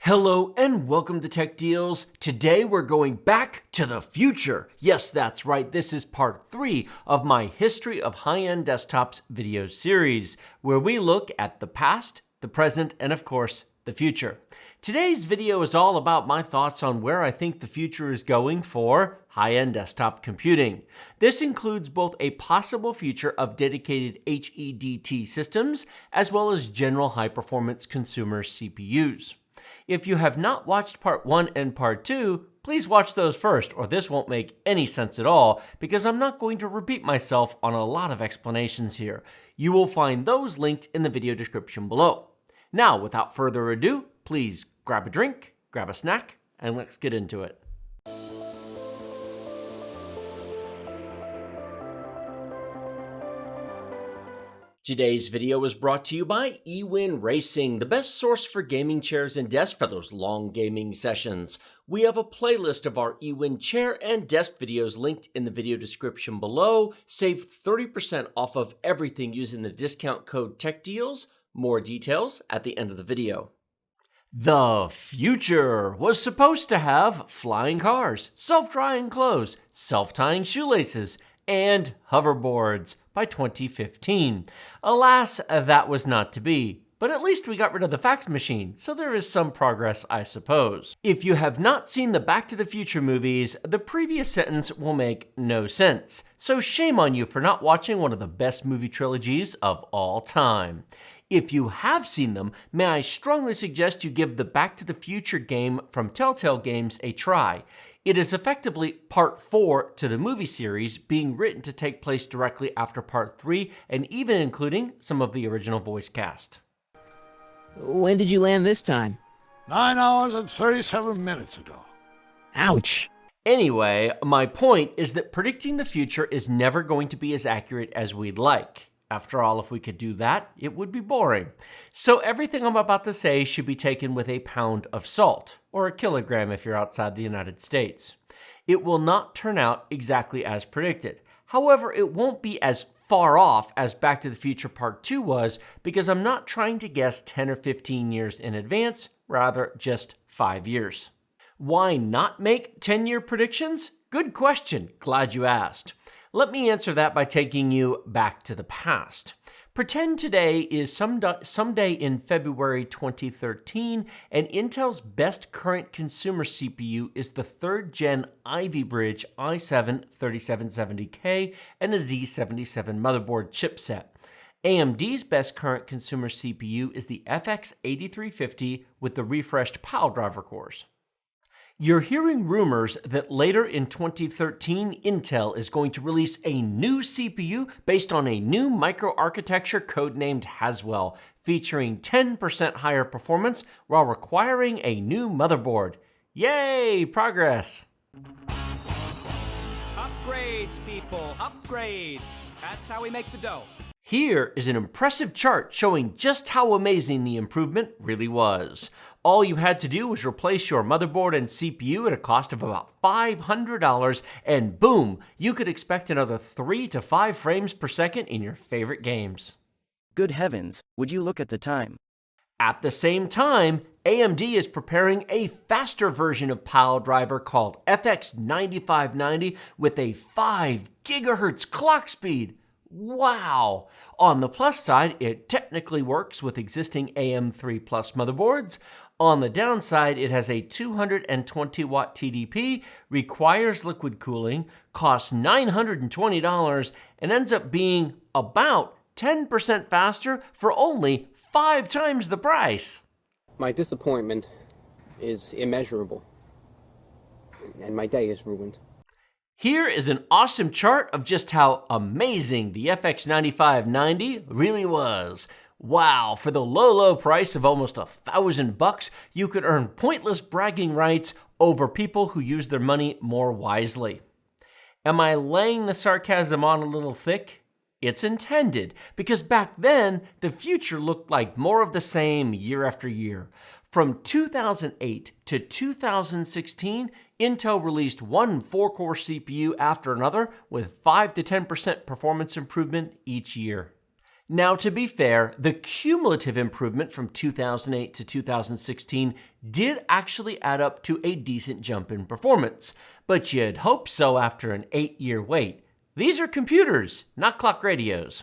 Hello and welcome to Tech Deals. Today we're going back to the future. Yes, that's right. This is part 3 of my History of High-End Desktops video series, where we look at the past, the present, and of course, the future. Today's video is all about my thoughts on where I think the future is going for high-end desktop computing. This includes both a possible future of dedicated HEDT systems, as well as general high-performance consumer CPUs. If you have not watched part 1 and part 2, please watch those first, or this won't make any sense at all, because I'm not going to repeat myself on a lot of explanations here. You will find those linked in the video description below. Now, without further ado, please grab a drink, grab a snack, and let's get into it. Today's video was brought to you by eWin Racing, the best source for gaming chairs and desks for those long gaming sessions. We have a playlist of our eWin chair and desk videos linked in the video description below. Save 30% off of everything using the discount code techdeals. More details at the end of the video. The future was supposed to have flying cars, self-drying clothes, self-tying shoelaces, and hoverboards by 2015. Alas, that was not to be. But at least we got rid of the fax machine, so there is some progress, I suppose. If you have not seen the Back to the Future movies, the previous sentence will make no sense. So shame on you for not watching one of the best movie trilogies of all time. If you have seen them, may I strongly suggest you give the Back to the Future game from Telltale Games a try. It is effectively part 4 to the movie series, being written to take place directly after part 3 and even including some of the original voice cast. When did you land this time? 9 hours and 37 minutes ago. Ouch. Anyway, my point is that predicting the future is never going to be as accurate as we'd like. After all, if we could do that, it would be boring. So everything I'm about to say should be taken with a pound of salt, or a kilogram if you're outside the United States. It will not turn out exactly as predicted. However, it won't be as far off as Back to the Future Part 2 was, because I'm not trying to guess 10 or 15 years in advance, rather just 5 years. Why not make 10-year predictions? Good question. Glad you asked. Let me answer that by taking you back to the past. Pretend today is someday in February 2013, and Intel's best current consumer CPU is the 3rd Gen Ivy Bridge i7-3770K and a Z77 motherboard chipset. AMD's best current consumer CPU is the FX 8350 with the refreshed piledriver cores. You're hearing rumors that later in 2013, Intel is going to release a new CPU based on a new microarchitecture codenamed Haswell, featuring 10% higher performance while requiring a new motherboard. Yay, progress! Upgrades, people, upgrades. That's how we make the dough. Here is an impressive chart showing just how amazing the improvement really was. All you had to do was replace your motherboard and CPU at a cost of about $500, and boom, you could expect another 3 to 5 frames per second in your favorite games. Good heavens, would you look at the time? At the same time, AMD is preparing a faster version of piledriver called FX 9590 with a 5 gigahertz clock speed. Wow! On the plus side, it technically works with existing AM3 Plus motherboards. On the downside, it has a 220 watt TDP, requires liquid cooling, costs $920, and ends up being about 10% faster for only 5 times the price. My disappointment is immeasurable, and my day is ruined. Here is an awesome chart of just how amazing the FX 9590 really was. Wow, for the low price of almost $1,000, you could earn pointless bragging rights over people who use their money more wisely. Am I laying the sarcasm on a little thick? It's intended, because back then, the future looked like more of the same year after year. From 2008 to 2016, Intel released one 4-core CPU after another with 5 to 10% performance improvement each year. Now, to be fair, the cumulative improvement from 2008 to 2016 did actually add up to a decent jump in performance, but you'd hope so after an 8-year wait. These are computers, not clock radios.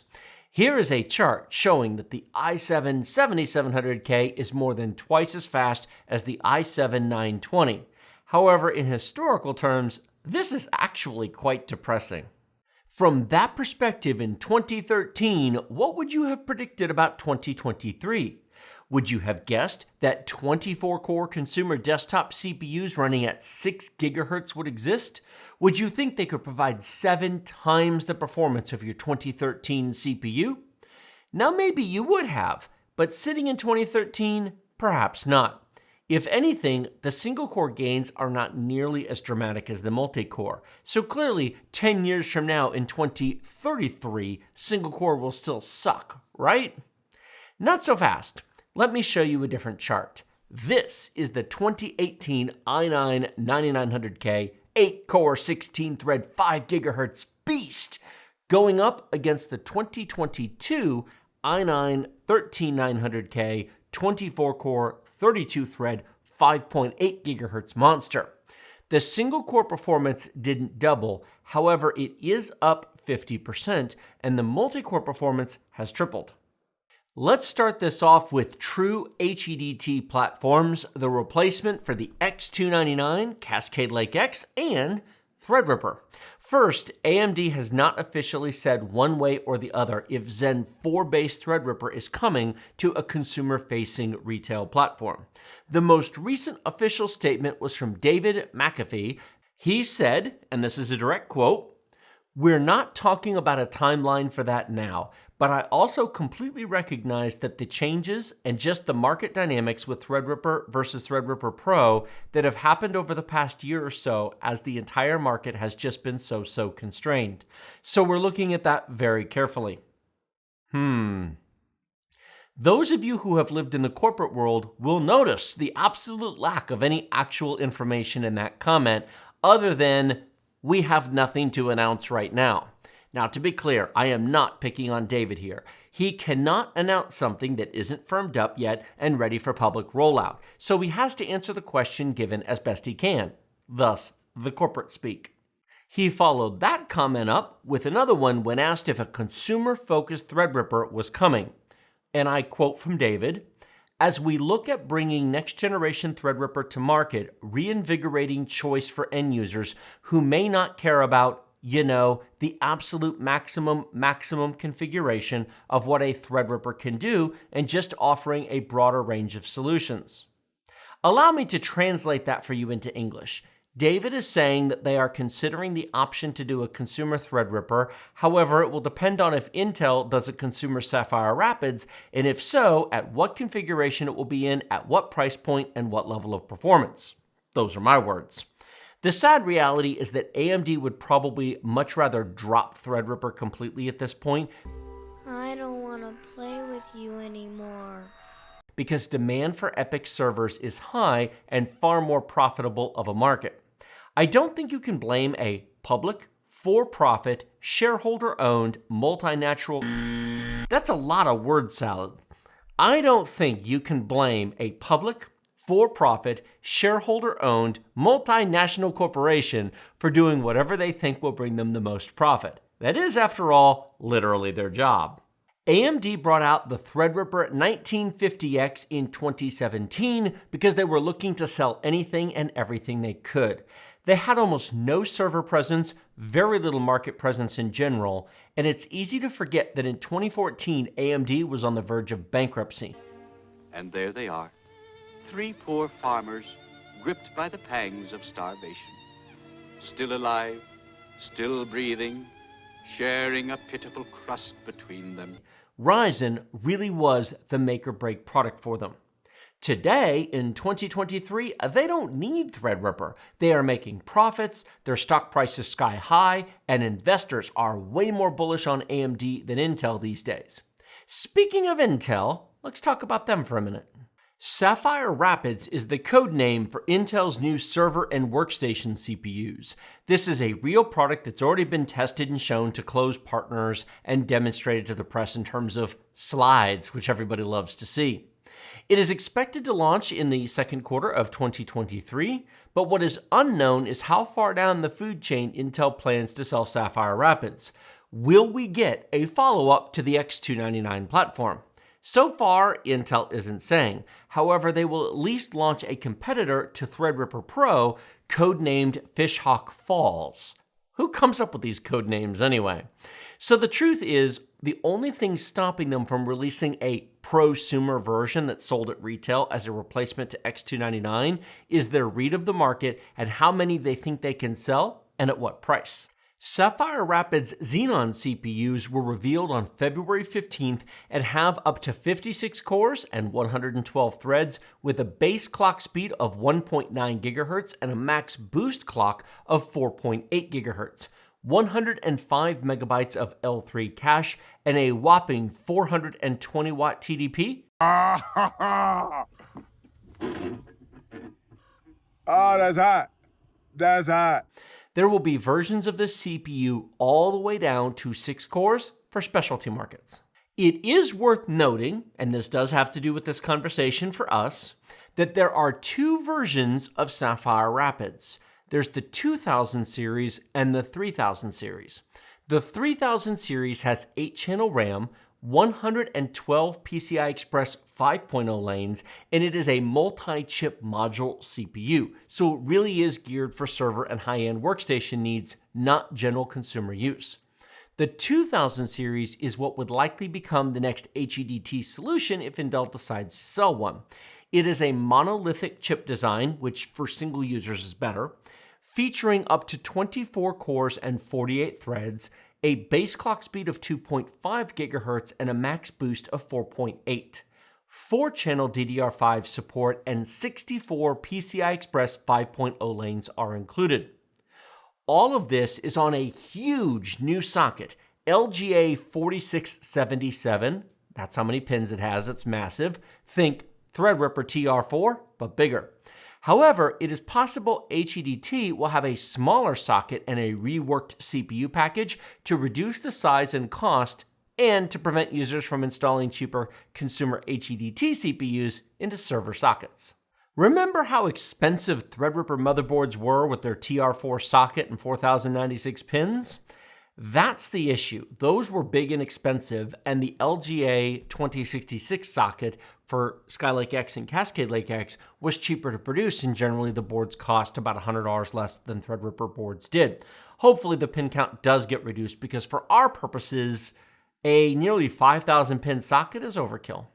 Here is a chart showing that the i7 7700K is more than twice as fast as the i7 920. However, in historical terms, this is actually quite depressing. From that perspective, in 2013, what would you have predicted about 2023? Would you have guessed that 24-core consumer desktop CPUs running at 6 GHz would exist? Would you think they could provide 7 times the performance of your 2013 CPU? Now, maybe you would have, but sitting in 2013, perhaps not. If anything, the single-core gains are not nearly as dramatic as the multi-core. So clearly, 10 years from now in 2033, single-core will still suck, right? Not so fast. Let me show you a different chart. This is the 2018 i9 9900K 8-core 16-thread 5 GHz beast going up against the 2022 i9 13900K 24-core 32-thread 5.8 GHz monster. The single-core performance didn't double, however, it is up 50%, and the multi-core performance has tripled. Let's start this off with true HEDT platforms, the replacement for the X299, Cascade Lake X, and Threadripper. First, AMD has not officially said one way or the other if Zen 4-based Threadripper is coming to a consumer-facing retail platform. The most recent official statement was from David McAfee. He said, and this is a direct quote, "We're not talking about a timeline for that now, but I also completely recognize that the changes and just the market dynamics with Threadripper versus Threadripper Pro that have happened over the past year or so as the entire market has just been so constrained. So we're looking at that very carefully." Those of you who have lived in the corporate world will notice the absolute lack of any actual information in that comment other than, "We have nothing to announce right now." Now, to be clear, I am not picking on David here. He cannot announce something that isn't firmed up yet and ready for public rollout, so he has to answer the question given as best he can, thus the corporate speak. He followed that comment up with another one when asked if a consumer-focused Threadripper was coming. And I quote from David, "As we look at bringing next-generation Threadripper to market, reinvigorating choice for end users who may not care about, the absolute maximum configuration of what a Threadripper can do and just offering a broader range of solutions." Allow me to translate that for you into English. David is saying that they are considering the option to do a consumer Threadripper. However, it will depend on if Intel does a consumer Sapphire Rapids, and if so, at what configuration it will be in, at what price point, and what level of performance. Those are my words. The sad reality is that AMD would probably much rather drop Threadripper completely at this point. I don't want to play with you anymore. Because demand for EPYC servers is high and far more profitable of a market. I don't think you can blame a public, for-profit, shareholder-owned, multinational... That's a lot of word salad. I don't think you can blame a public, for-profit, shareholder-owned, multinational corporation for doing whatever they think will bring them the most profit. That is, after all, literally their job. AMD brought out the Threadripper 1950X in 2017 because they were looking to sell anything and everything they could. They had almost no server presence, very little market presence in general, and it's easy to forget that in 2014, AMD was on the verge of bankruptcy. And there they are, 3 poor farmers gripped by the pangs of starvation. Still alive, still breathing, sharing a pitiful crust between them. Ryzen really was the make-or-break product for them. Today, in 2023, they don't need Threadripper. They are making profits, their stock price is sky high, and investors are way more bullish on AMD than Intel these days. Speaking of Intel, let's talk about them for a minute. Sapphire Rapids is the code name for Intel's new server and workstation CPUs. This is a real product that's already been tested and shown to close partners and demonstrated to the press in terms of slides, which everybody loves to see. It is expected to launch in the second quarter of 2023, but what is unknown is how far down the food chain Intel plans to sell Sapphire Rapids. Will we get a follow-up to the X299 platform? So far, Intel isn't saying. However, they will at least launch a competitor to Threadripper Pro, codenamed Fishhawk Falls. Who comes up with these code names anyway? So the truth is, the only thing stopping them from releasing a prosumer version that's sold at retail as a replacement to X299 is their read of the market and how many they think they can sell and at what price. Sapphire Rapids Xenon CPUs were revealed on February 15th and have up to 56 cores and 112 threads with a base clock speed of 1.9 GHz and a max boost clock of 4.8 GHz, 105 megabytes of L3 cache, and a whopping 420 watt TDP. Oh, that's hot. That's hot. There will be versions of this CPU all the way down to 6 cores for specialty markets. It is worth noting, and this does have to do with this conversation for us, that there are 2 versions of Sapphire Rapids. There's the 2000 series and the 3000 series. The 3000 series has 8-channel RAM, 112 PCI Express 5.0 lanes, and it is a multi-chip module CPU. So it really is geared for server and high-end workstation needs, not general consumer use. The 2000 series is what would likely become the next HEDT solution if Intel decides to sell one. It is a monolithic chip design, which for single users is better, featuring up to 24 cores and 48 threads, a base clock speed of 2.5 GHz, and a max boost of 4.8. 4-channel DDR5 support and 64 PCI Express 5.0 lanes are included. All of this is on a huge new socket, LGA 4677. That's how many pins it has, it's massive. Think Threadripper TR4, but bigger. However, it is possible HEDT will have a smaller socket and a reworked CPU package to reduce the size and cost and to prevent users from installing cheaper consumer HEDT CPUs into server sockets. Remember how expensive Threadripper motherboards were with their TR4 socket and 4096 pins? That's the issue. Those were big and expensive, and the LGA 2066 socket for Skylake X and Cascade Lake X was cheaper to produce, and generally the boards cost about $100 less than Threadripper boards did. Hopefully the pin count does get reduced because for our purposes, a nearly 5,000 pin socket is overkill.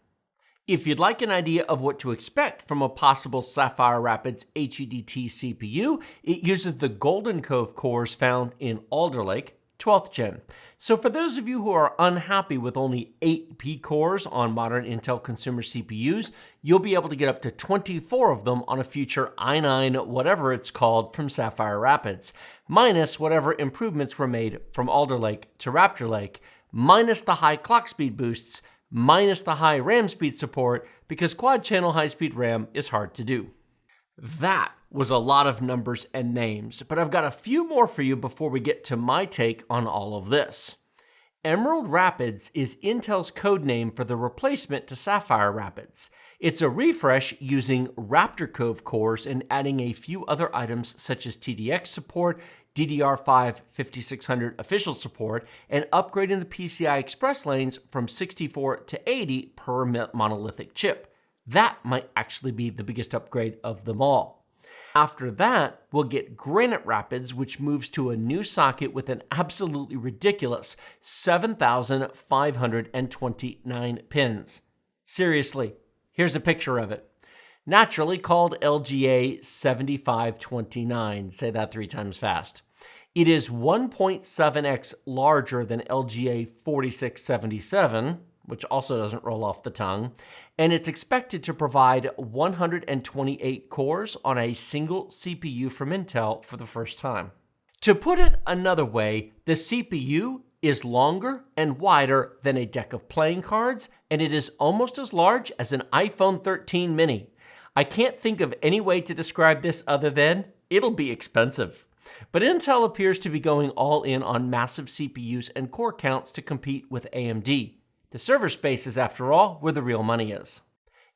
If you'd like an idea of what to expect from a possible Sapphire Rapids HEDT CPU, it uses the Golden Cove cores found in Alder Lake, 12th gen. So for those of you who are unhappy with only 8 P cores on modern Intel consumer CPUs, you'll be able to get up to 24 of them on a future i9 whatever it's called from Sapphire Rapids, minus whatever improvements were made from Alder Lake to Raptor Lake, minus the high clock speed boosts, minus the high RAM speed support, because quad-channel high-speed RAM is hard to do. That was a lot of numbers and names, but I've got a few more for you before we get to my take on all of this. Emerald Rapids is Intel's code name for the replacement to Sapphire Rapids. It's a refresh using Raptor Cove cores and adding a few other items such as TDX support, DDR5 5600 official support, and upgrading the PCI Express lanes from 64 to 80 per monolithic chip. That might actually be the biggest upgrade of them all. After that, we'll get Granite Rapids, which moves to a new socket with an absolutely ridiculous 7,529 pins. Seriously, here's a picture of it. Naturally called LGA 7529. Say that 3 times fast. It is 1.7x larger than LGA 4677, which also doesn't roll off the tongue, and it's expected to provide 128 cores on a single CPU from Intel for the first time. To put it another way, the CPU is longer and wider than a deck of playing cards, and it is almost as large as an iPhone 13 mini. I can't think of any way to describe this other than it'll be expensive. But Intel appears to be going all in on massive CPUs and core counts to compete with AMD. The server space is, after all, where the real money is.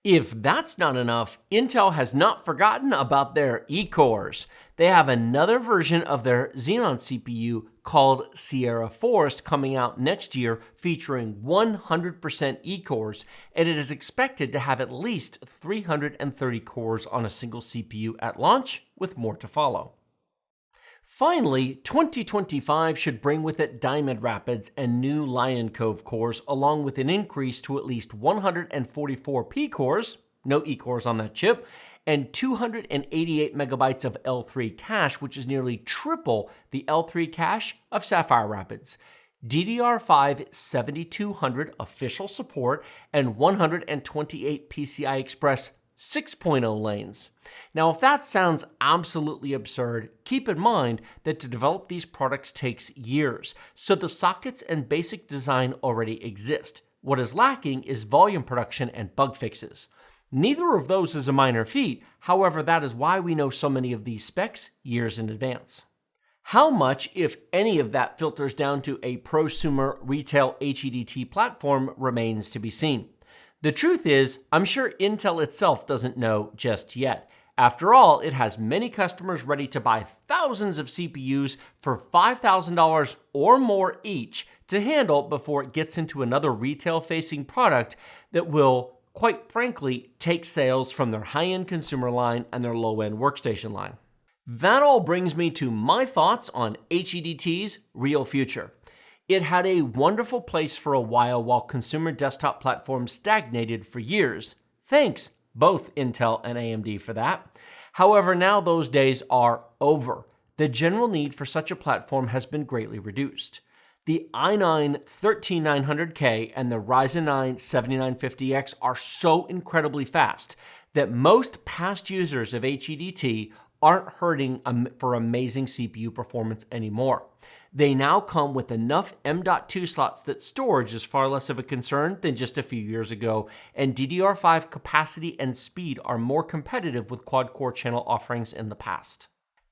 If that's not enough, Intel has not forgotten about their E-cores. They have another version of their Xenon CPU called Sierra Forest coming out next year featuring 100% E-cores, and it is expected to have at least 330 cores on a single CPU at launch, with more to follow. Finally, 2025 should bring with it Diamond Rapids and new Lion Cove cores, along with an increase to at least 144 P-cores, no E-cores on that chip, and 288 megabytes of L3 cache, which is nearly triple the L3 cache of Sapphire Rapids. DDR5 7200 official support, and 128 PCI Express 6.0 lanes. Now, if that sounds absolutely absurd, keep in mind that to develop these products takes years, so the sockets and basic design already exist. What is lacking is volume production and bug fixes. Neither of those is a minor feat, however, that is why we know so many of these specs years in advance. How much, if any of that, filters down to a prosumer retail HEDT platform remains to be seen. The truth is, I'm sure Intel itself doesn't know just yet. After all, it has many customers ready to buy thousands of CPUs for $5,000 or more each to handle before it gets into another retail-facing product that will, quite frankly, take sales from their high-end consumer line and their low-end workstation line. That all brings me to my thoughts on HEDT's real future. It had a wonderful place for a while consumer desktop platforms stagnated for years. Thanks, both Intel and AMD, for that. However, now those days are over. The general need for such a platform has been greatly reduced. The i9 13900K and the Ryzen 9 7950X are so incredibly fast that most past users of HEDT aren't hurting for amazing CPU performance anymore. They now come with enough M.2 slots that storage is far less of a concern than just a few years ago, and DDR5 capacity and speed are more competitive with quad-core channel offerings in the past.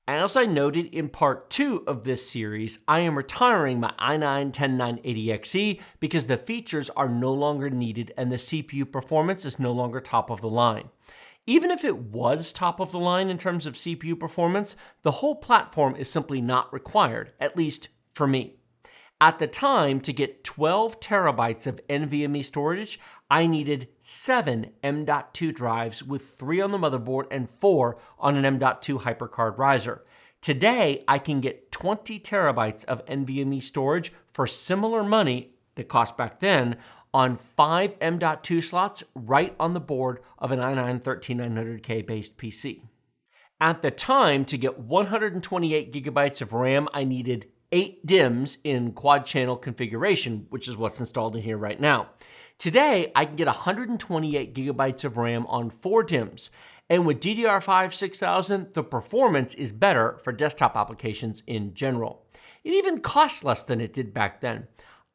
As I noted in part 2 of this series, I am retiring my i9 10980XE because the features are no longer needed and the CPU performance is no longer top of the line. Even if it was top of the line in terms of CPU performance, the whole platform is simply not required, at least for me. At the time, to get 12 terabytes of NVMe storage, I needed 7 M.2 drives with 3 on the motherboard and 4 on an M.2 HyperCard riser. Today, I can get 20 terabytes of NVMe storage for similar money that cost back then on 5 M.2 slots right on the board of an i9 13900K based PC. At the time, to get 128 gigabytes of RAM, I needed 8 DIMMs in quad channel configuration, which is what's installed in here right now. Today, I can get 128 gigabytes of RAM on 4 DIMMs, and with DDR5 6000, the performance is better for desktop applications in general. It even costs less than it did back then.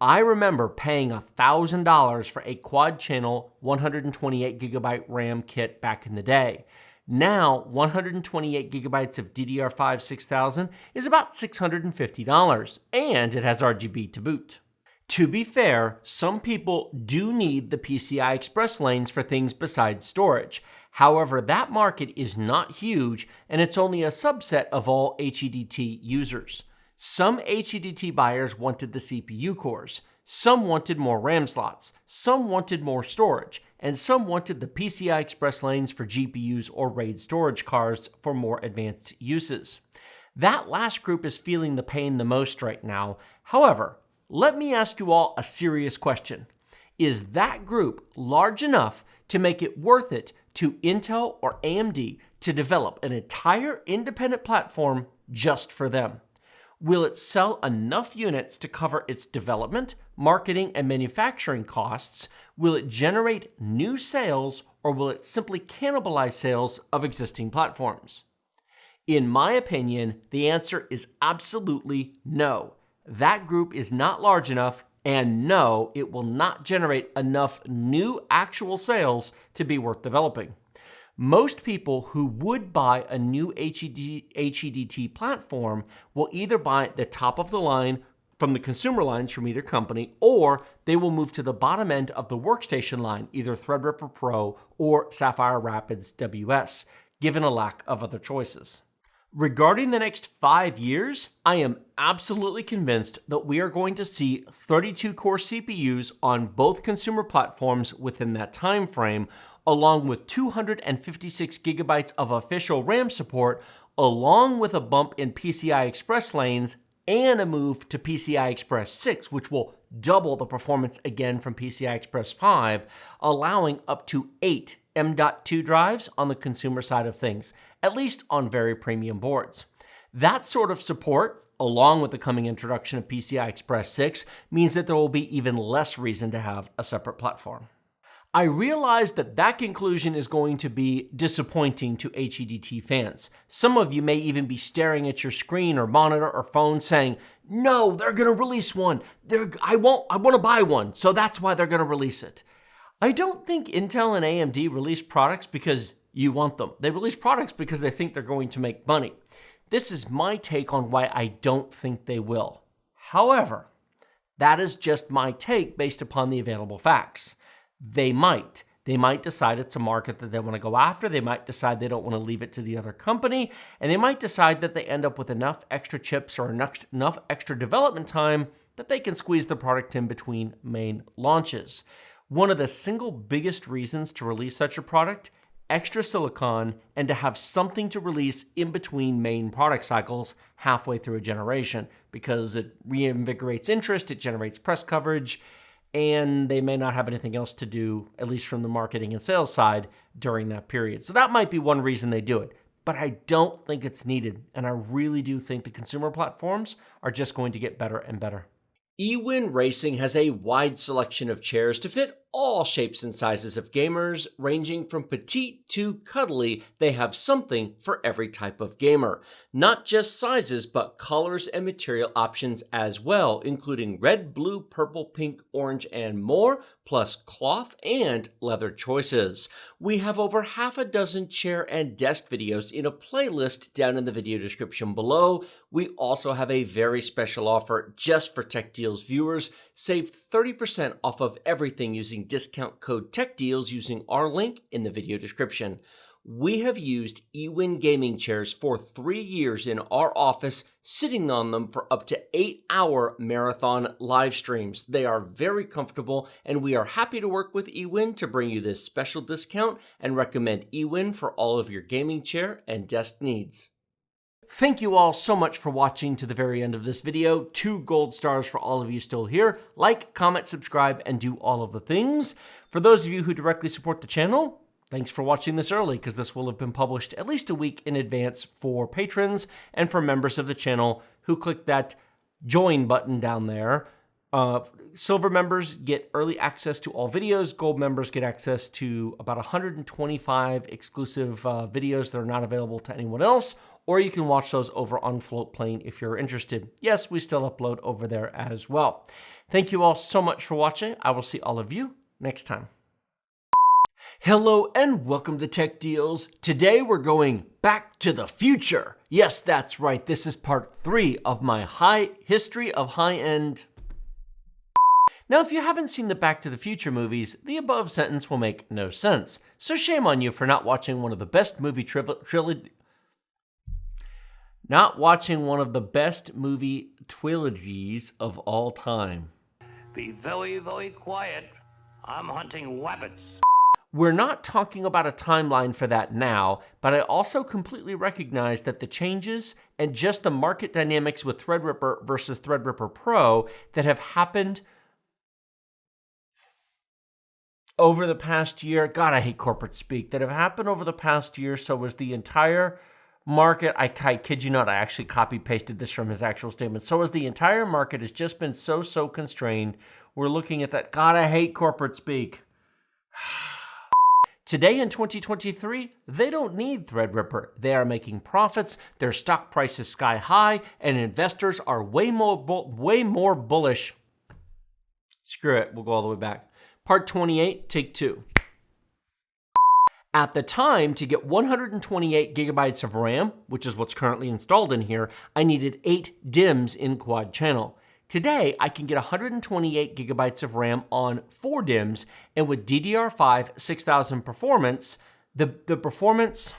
I remember paying $1,000 for a quad channel 128 gigabyte RAM kit back in the day. Now, 128 gigabytes of DDR5 6000 is about $650, and it has RGB to boot. To be fair, some people do need the PCI Express lanes for things besides storage. However, that market is not huge, and it's only a subset of all HEDT users. Some HEDT buyers wanted the CPU cores, some wanted more RAM slots, some wanted more storage, and some wanted the PCI Express lanes for GPUs or RAID storage cards for more advanced uses. That last group is feeling the pain the most right now. However, let me ask you all a serious question. Is that group large enough to make it worth it to Intel or AMD to develop an entire independent platform just for them? Will it sell enough units to cover its development, marketing, and manufacturing costs? Will it generate new sales, or will it simply cannibalize sales of existing platforms? In my opinion, the answer is absolutely no. that group is not large enough, and no, it will not generate enough new actual sales to be worth developing. Most people who would buy a new HEDT platform will either buy the top of the line from the consumer lines from either company, or they will move to the bottom end of the workstation line, either Threadripper Pro or Sapphire Rapids WS, given a lack of other choices. Regarding the next 5 years, I am absolutely convinced that we are going to see 32-core CPUs on both consumer platforms within that time frame, along with 256 gigabytes of official RAM support, along with a bump in PCI Express lanes and a move to PCI Express 6, which will double the performance again from PCI Express 5, allowing up to 8 M.2 drives on the consumer side of things, at least on very premium boards. That sort of support, along with the coming introduction of PCI Express 6, means that there will be even less reason to have a separate platform. I realize that conclusion is going to be disappointing to HEDT fans. Some of you may even be staring at your screen or monitor or phone saying, no, they're going to release one. I want to buy one, so that's why they're going to release it. I don't think Intel and AMD release products because you want them. They release products because they think they're going to make money. This is my take on why I don't think they will. However, that is just my take based upon the available facts. They might. They might decide it's a market that they want to go after. They might decide they don't want to leave it to the other company. And they might decide that they end up with enough extra chips or enough extra development time that they can squeeze the product in between main launches. One of the single biggest reasons to release such a product, extra silicon, and to have something to release in between main product cycles halfway through a generation, because it reinvigorates interest, it generates press coverage, and they may not have anything else to do, at least from the marketing and sales side, during that period. So that might be one reason they do it. But I don't think it's needed, and I really do think the consumer platforms are just going to get better and better. eWin Racing has a wide selection of chairs to fit all shapes and sizes of gamers, ranging from petite to cuddly. They have something for every type of gamer. Not just sizes, but colors and material options as well, including red, blue, purple, pink, orange, and more, plus cloth and leather choices. We have over half a dozen chair and desk videos in a playlist down in the video description below. We also have a very special offer just for Tech Deals viewers. Save 30% off of everything using discount code techdeals using our link in the video description. We have used eWin gaming chairs for 3 years in our office, sitting on them for up to 8-hour marathon live streams. They are very comfortable, and we are happy to work with eWin to bring you this special discount and recommend eWin for all of your gaming chair and desk needs. Thank you all so much for watching to the very end of this video. 2 gold stars for all of you still here. Like, comment, subscribe, and do all of the things. For those of you who directly support the channel, thanks for watching this early, because this will have been published at least a week in advance for patrons and for members of the channel who click that join button down there. Silver members get early access to all videos. Gold members get access to about 125 exclusive videos that are not available to anyone else, or you can watch those over on Floatplane if you're interested. Yes, we still upload over there as well. Thank you all so much for watching. I will see all of you next time. Hello and welcome to Tech Deals. Today we're going back to the future. Yes, that's right. This is part 3 of my history of high-end. Now, if you haven't seen the Back to the Future movies, the above sentence will make no sense. So shame on you for not watching one of the best movie trilogies of all time. Be very, very quiet. I'm hunting rabbits. We're not talking about a timeline for that now, but I also completely recognize that the changes and just the market dynamics with Threadripper versus Threadripper Pro that have happened over the past year, God, I hate corporate speak, that have happened over the past year, so was the entire market. I kid you not, I actually copy-pasted this from his actual statement. So as the entire market has just been so constrained, we're looking at that. God, I hate corporate speak. Today in 2023, they don't need Threadripper. They are making profits, their stock price is sky high, and investors are way more bullish. Screw it, we'll go all the way back. Part 28, take 2. At the time, to get 128 gigabytes of RAM, which is what's currently installed in here, I needed 8 DIMMs in quad channel. Today, I can get 128 gigabytes of RAM on 4 DIMMs, and with DDR5 6000 performance, the performance...